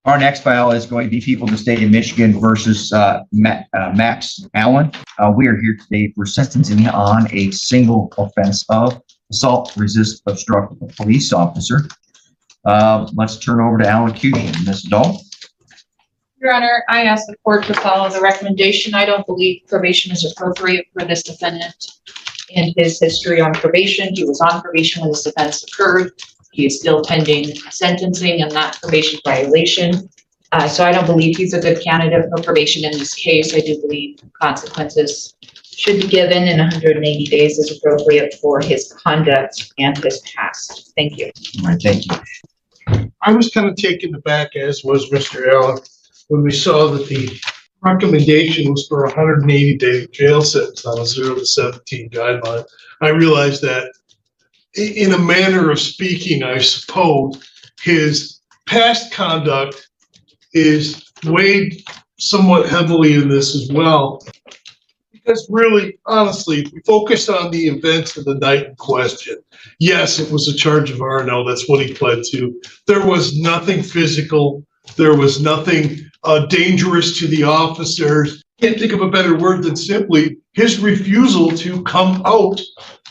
Our next file is going to be People of the State of Michigan versus Max Allen. We are here today for sentencing on a single offense of assault, resist, obstruct a police officer. Let's turn over to allocution. Ms. Dahl. Your Honor, I ask the court to follow the recommendation. I don't believe probation is appropriate for this defendant in his history on probation. He was on probation when this offense occurred. He is still pending sentencing and not probation violation. So I don't believe he's a good candidate for probation in this case. I do believe consequences should be given, and 180 days is appropriate for his conduct and his past. Thank you. All right, thank you. I was kind of taken aback, as was Mr. Allen, when we saw that the recommendation was for a 180-day jail sentence on a 0 to 17 guideline. I realized that in a manner of speaking, I suppose, his past conduct is weighed somewhat heavily in this as well. Because really, honestly, if we focus on the events of the night in question, yes, it was a charge of RNO. That's what he pled to. There was nothing physical. There was nothing dangerous to the officers. Can't think of a better word than simply his refusal to come out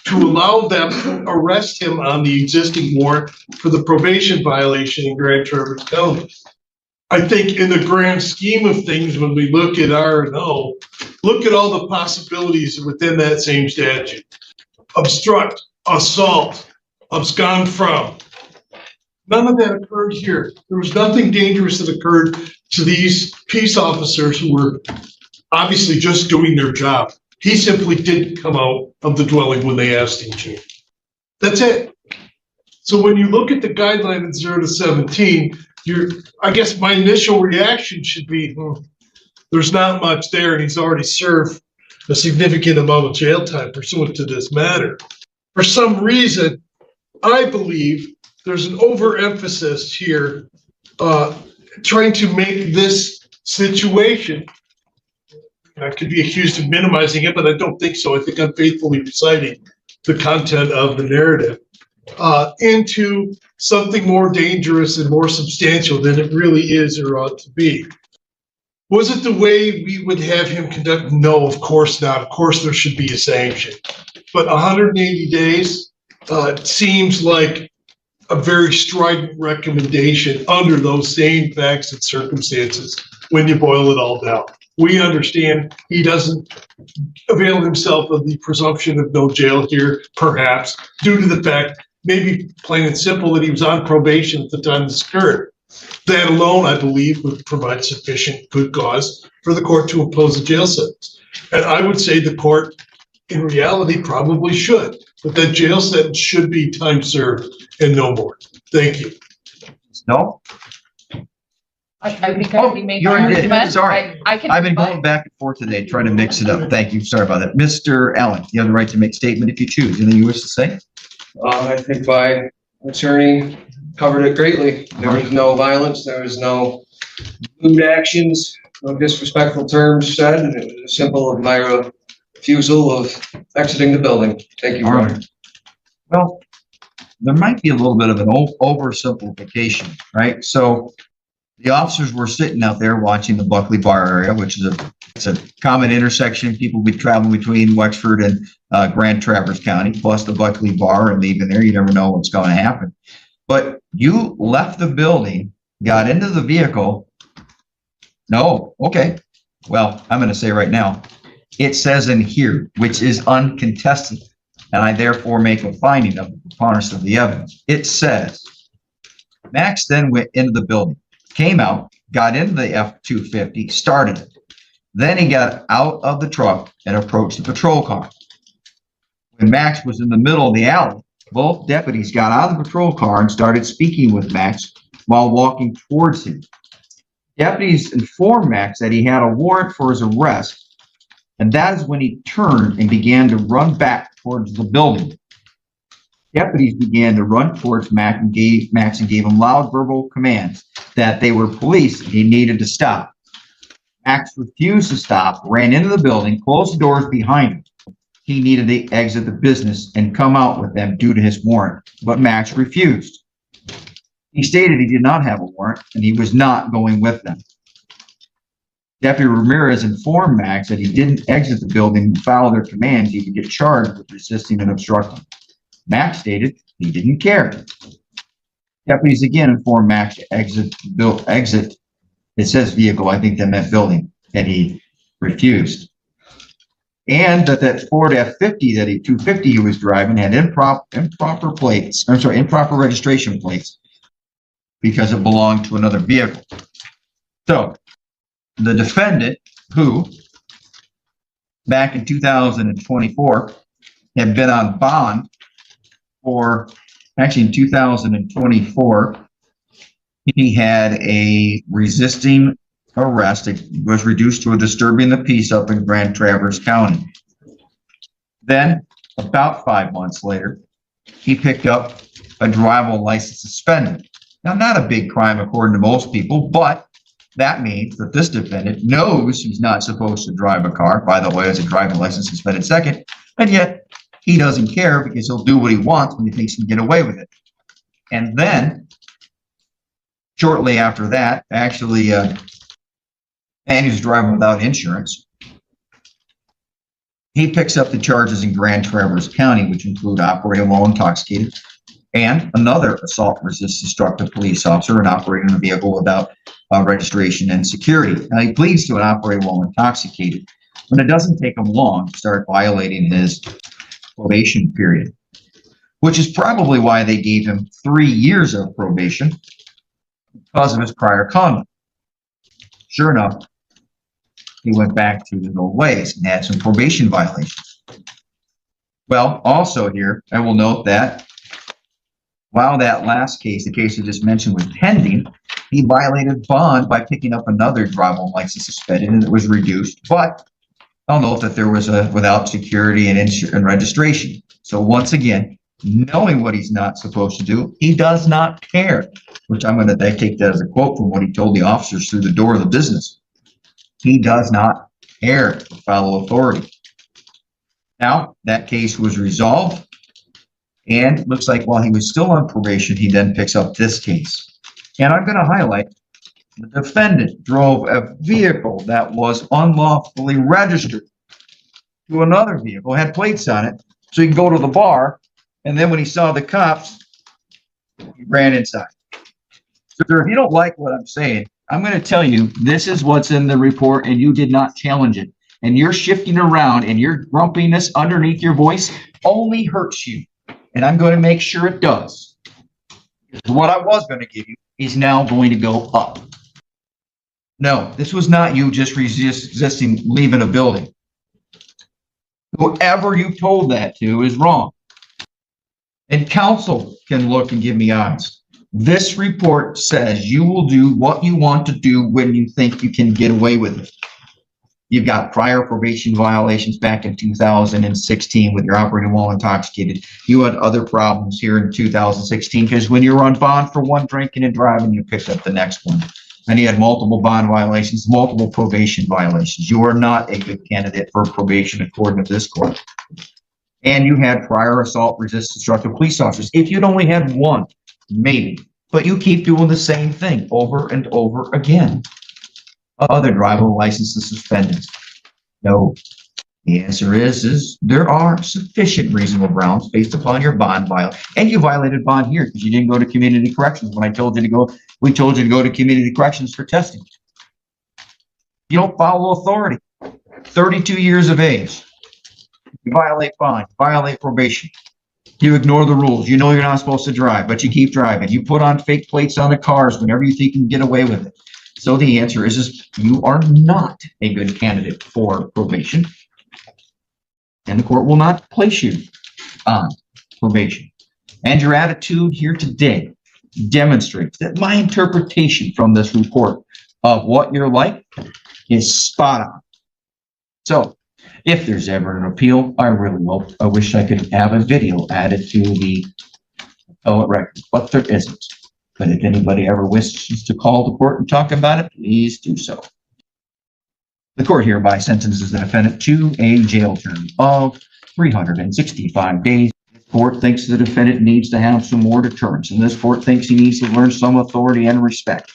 to allow them to arrest him on the existing warrant for the probation violation in Grand Traverse County. I think in the grand scheme of things, when we look at R&O, look at all the possibilities within that same statute. Obstruct, assault, abscond from. None of that occurred here. There was nothing dangerous that occurred to these peace officers who were obviously just doing their job. He simply didn't come out of the dwelling when they asked him to. That's it. So when you look at the guideline at 0 to 17, I guess my initial reaction should be, there's not much there, and he's already served a significant amount of jail time pursuant to this matter. For some reason, I believe there's an overemphasis here trying to make this situation, I could be accused of minimizing it, but I don't think so. I think I'm faithfully reciting the content of the narrative into something more dangerous and more substantial than it really is or ought to be. Was it the way we would have him conduct? No, of course not. Of course there should be a sanction. But 180 days seems like a very strident recommendation under those same facts and circumstances when you boil it all down. We understand he doesn't avail himself of the presumption of no jail here, perhaps, due to the fact, maybe plain and simple, that he was on probation at the time this occurred. That alone, I believe, would provide sufficient good cause for the court to impose a jail sentence. And I would say the court, in reality, probably should, but that jail sentence should be time served and no more. Thank you. No? I think I already made my argument. Sorry. I've been going back and forth today trying to mix it up. Thank you. Sorry about that. Mr. Allen, you have the right to make a statement if you choose. Anything you wish to say? I think my attorney covered it greatly. There was no violence. There was no lewd actions, no disrespectful terms said, and it was a simple refusal of exiting the building. Thank you. All right. Well, there might be a little bit of an oversimplification, right? So the officers were sitting out there watching the Buckley Bar area, which is it's a common intersection. People be traveling between Wexford and Grand Traverse County, plus the Buckley Bar, and leaving there. You never know what's going to happen. But you left the building, got into the vehicle. No, okay. Well, I'm going to say right now, it says in here, which is uncontested, and I therefore make a finding of the preponderance of the evidence. It says, Max then went into the building, came out, got into the F-250, started it. Then he got out of the truck and approached the patrol car. When Max was in the middle of the alley, both deputies got out of the patrol car and started speaking with Max while walking towards him. Deputies informed Max that he had a warrant for his arrest, and that is when he turned and began to run back towards the building. Deputies began to run towards Max and gave him loud verbal commands that they were police and he needed to stop. Max refused to stop, ran into the building, closed the doors behind him. He needed to exit the business and come out with them due to his warrant, but Max refused. He stated he did not have a warrant and he was not going with them. Deputy Ramirez informed Max that he didn't exit the building and follow their commands, he would get charged with resisting and obstructing. Max stated he didn't care. Deputies again informed Max to exit, it says vehicle, I think that meant building, and he refused. And that Ford F-50 250 he was driving had improper plates, improper registration plates because it belonged to another vehicle. So the defendant, who back in 2024 had been on bond for, actually in 2024, he had a resisting arrest. It was reduced to a disturbing the peace up in Grand Traverse County. Then, about 5 months later, he picked up a drivable license suspended. Now, not a big crime according to most people, but that means that this defendant knows he's not supposed to drive a car. By the way, as a driving license suspended second, and yet he doesn't care because he'll do what he wants when he thinks he can get away with it. And then, shortly after that, actually, and he's driving without insurance. He picks up the charges in Grand Traverse County, which include operating while intoxicated, and another assault resist destructive police officer and operating a vehicle without registration and security. Now he pleads to an operating while intoxicated, but it doesn't take him long to start violating his probation period, which is probably why they gave him 3 years of probation because of his prior conduct. Sure enough, he went back to his old ways and had some probation violations. Well, also here, I will note that while that last case, the case I just mentioned, was pending, he violated bond by picking up another driving license suspended, and it was reduced. But I'll note that there was a without security and registration. So once again, knowing what he's not supposed to do, he does not care, which I take that as a quote from what he told the officers through the door of the business. He does not care to follow authority. Now, that case was resolved, and it looks like while he was still on probation, he then picks up this case. And I'm going to highlight the defendant drove a vehicle that was unlawfully registered to another vehicle, had plates on it, so he could go to the bar, and then when he saw the cops, he ran inside. So if you don't like what I'm saying, I'm going to tell you, this is what's in the report, and you did not challenge it. And you're shifting around, and your grumpiness underneath your voice only hurts you. And I'm going to make sure it does. What I was going to give you is now going to go up. No, this was not you just resisting leaving a building. Whoever you told that to is wrong. And counsel can look and give me eyes. This report says you will do what you want to do when you think you can get away with it. You've got prior probation violations back in 2016 with your operating while intoxicated. You had other problems here in 2016 because when you were on bond for one drinking and driving, you picked up the next one. And you had multiple bond violations, multiple probation violations. You are not a good candidate for probation according to this court. And you had prior assault resist destructive police officers. If you'd only had one, maybe, but you keep doing the same thing over and over again. Other driving licenses suspended. No. The answer is there are sufficient reasonable grounds based upon your bond violation. And you violated bond here because you didn't go to community corrections when I told you to go. We told you to go to community corrections for testing. You don't follow authority. 32 years of age. You violate bond, violate probation. You ignore the rules. You know you're not supposed to drive, but you keep driving. You put on fake plates on the cars whenever you think you can get away with it. So the answer is you are not a good candidate for probation. And the court will not place you on probation. And your attitude here today demonstrates that my interpretation from this report of what you're like is spot on. So if there's ever an appeal, I wish I could have a video added to the appellate record, but there isn't. But if anybody ever wishes to call the court and talk about it, please do so. The court hereby sentences the defendant to a jail term of 365 days. court thinks the defendant needs to have some more deterrence, and this court thinks he needs to learn some authority and respect.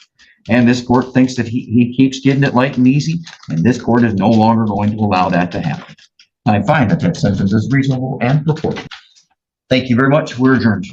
And this court thinks that he keeps getting it light and easy, and this court is no longer going to allow that to happen. I find that that sentence is reasonable and proportionate. Thank you very much. We're adjourned.